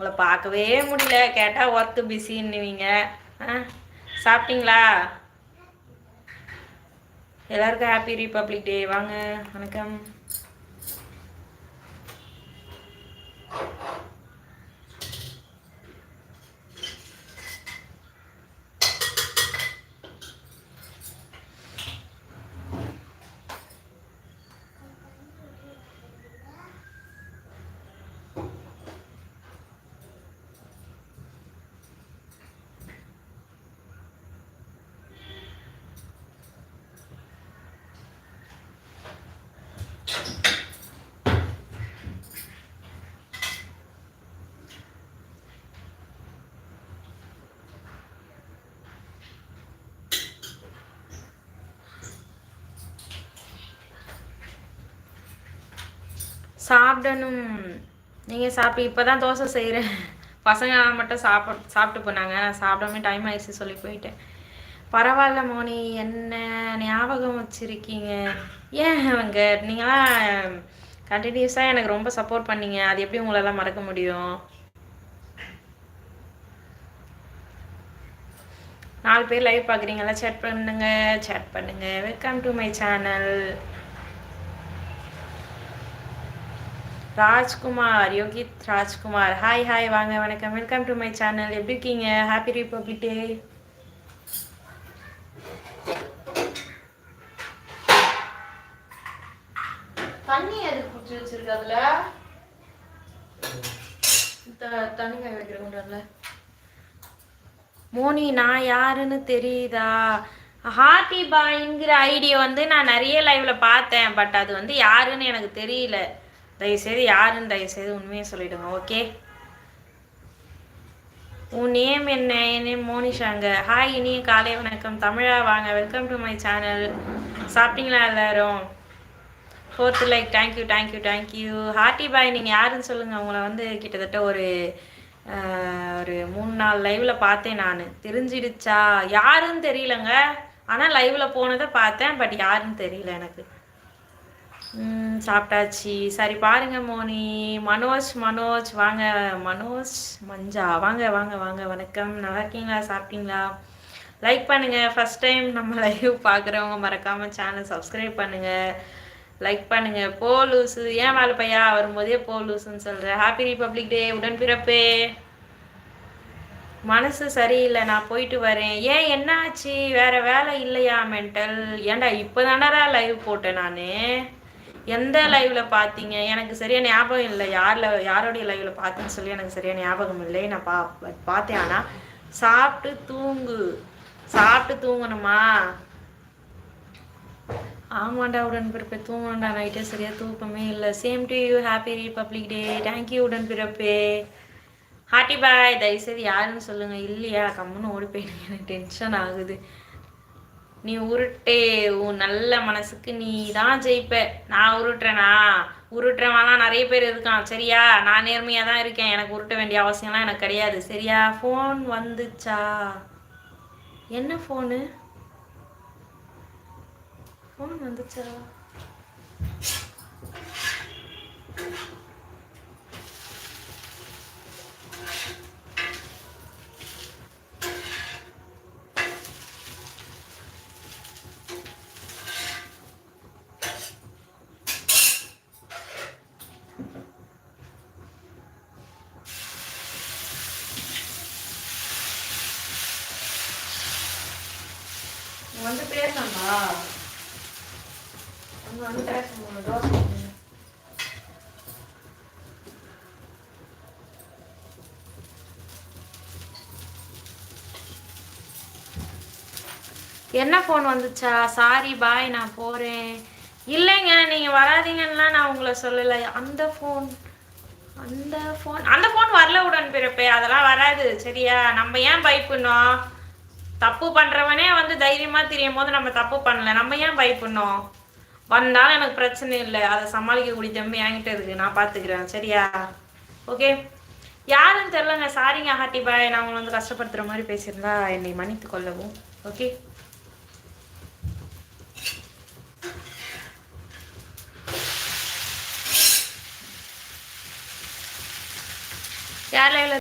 உங்களை பார்க்கவே முடியல, கேட்டால் ஒர்க்கு பிஸின்னுவீங்க. சாப்பிட்டீங்களா? எல்லாருக்கும் ஹாப்பி ரிபப்ளிக் டே. வாங்க, வணக்கம். சாப்பிடணும். நீங்கள் இப்போ தான் தோசை செய்கிறேன். பசங்க மட்டும் சாப்பிட்டு போனாங்க. நான் சாப்பிடாம டைம் ஆயிடுச்சு சொல்லி போயிட்டேன். பரவாயில்ல மோனி, என்ன ஞாபகம் வச்சுருக்கீங்க. ஏன் அவங்க நீங்களாம் கண்டினியூஸாக எனக்கு ரொம்ப சப்போர்ட் பண்ணீங்க. அது எப்படி உங்களெல்லாம் மறக்க முடியும்? 4 பேர் லைவ் பார்க்குறீங்களா? சேட் பண்ணுங்க. Welcome to my channel. Rajkumar, Yogith Rajkumar, hi வாங்க, வணக்கம், வெல்கம் டு மை சேனல். எப்படி இருக்கீங்க? Happy republic day. தண்ணி எதுக்கு குடிச்சு வச்சிருக்க? அதுல தண்ணி காய வைக்கிறவங்கல. மோனி, நான் யாருன்னு தெரியுதா? ஹாப்பி பாய்ங்கிற ஐடியை வந்து நான் நிறைய லைவ்ல பார்த்தேன். பட் அது வந்து யாருன்னு எனக்கு தெரியல. தயவுசெய்து யாருன்னு தயவுசெய்து உண்மையை சொல்லிடுங்க. ஓகே, உன் நேம் என்ன? என் நேம் மோனிஷாங்க. ஹாய், இனிய காலை வணக்கம். தமிழா, வாங்க, வெல்கம் டு மை சேனல். சாப்பிட்டீங்களா எல்லாரும்? 4th like. தேங்க்யூ. ஹார்ட்டி பாய், நீங்கள் யாருன்னு சொல்லுங்கள். உங்களை வந்து கிட்டத்தட்ட ஒரு 3-4 லைவ்ல பார்த்தேன். நான் தெரிஞ்சிடுச்சா? யாருன்னு தெரியலங்க. ஆனால் லைவ்ல போனதை பார்த்தேன். பட் யாருன்னு தெரியல எனக்கு. சாப்பிட்டாச்சு. சரி பாருங்க மோனி. மனோஜ் வாங்க. மனோஜ் மஞ்சா, வாங்க. வணக்கம். நல்லா இருக்கீங்களா? சாப்பிட்டீங்களா? லைக் பண்ணுங்க. ஃபர்ஸ்ட் டைம் நம்ம லைவ் பார்க்குறவங்க மறக்காம சேனல் சப்ஸ்கிரைப் பண்ணுங்க, லைக் பண்ணுங்க. போலூசு ஏன் வேலை பையா வரும்போதே போலூசுன்னு சொல்கிறேன். ஹாப்பி ரிபப்ளிக் டே. உடன்பிறப்பே. மனசு சரியில்லை, நான் போயிட்டு வரேன். ஏன், என்ன ஆச்சு? வேற வேலை இல்லையா? மென்டல். ஏன்டா இப்போ தானடா லைவ் போட்டேன் நான். எந்த லைவ்ல பார்த்தீங்க? எனக்கு சரியா ஞாபகம் இல்லை. யாரோடைய லைவ்ல பார்த்தேன்னு சொல்லி எனக்கு சரியா ஞாபகம் இல்லை. நான் பார்த்தேன். ஆனால் சாப்பிட்டு தூங்கணுமா? ஆமாண்டா உடன்பிறப்பே, தூங்கணும்டா. நைட்டே சரியா தூக்கமே இல்லை. Same to you. Happy republic day. Thank you உடன்பிறப்பே. Hearty bye. தயவுசெய்து யாருன்னு சொல்லுங்க. இல்லையா? கம்முன்னு ஓடி போயிடுங்க, எனக்கு டென்ஷன் ஆகுது. நீ உருட்டே, உன் நல்ல மனசுக்கு நீ தான் ஜெயிப்ப. நான் உருட்டுறவன்லாம் நிறைய பேர் இருக்கான். சரியா? நான் நேர்மையாக தான் இருக்கேன். எனக்கு உருட்ட வேண்டிய அவசியம்லாம் எனக்கு கிடையாது. சரியா? ஃபோன் வந்துச்சா? என்ன ஃபோனு? ஃபோன் வந்துச்சா? வந்து பேசணுமா? வந்து பேசணும். என்ன ஃபோன் வந்துச்சா? சாரி பாய், நான் போகிறேன். இல்லைங்க, நீங்கள் வராதீங்கன்னா நான் உங்களை சொல்லலை. அந்த ஃபோன் வரல உடன்பிறப்பே. அதெல்லாம் வராது. சரியா? நம்ம ஏன் பயப்படணும்? தப்பு பண்ணுறவனே வந்து தைரியமாக தெரியும் போது நம்ம தப்பு பண்ணல, நம்ம ஏன் பயப்படணும்? வந்தாலும் எனக்கு பிரச்சனை இல்லை. அதை சமாளிக்கக்கூடிய தம்பி என்கிட்ட இருக்கு, நான் பார்த்துக்கிறேன். சரியா? ஓகே, யாருன்னு தெரிலங்க. சாரிங்க ஹார்ட்டி பாய், நான் உங்களை வந்து கஷ்டப்படுத்துகிற மாதிரி பேசியிருந்தா என்னை மன்னித்து கொள்ளவும். ஓகே, யார் லைவ்ல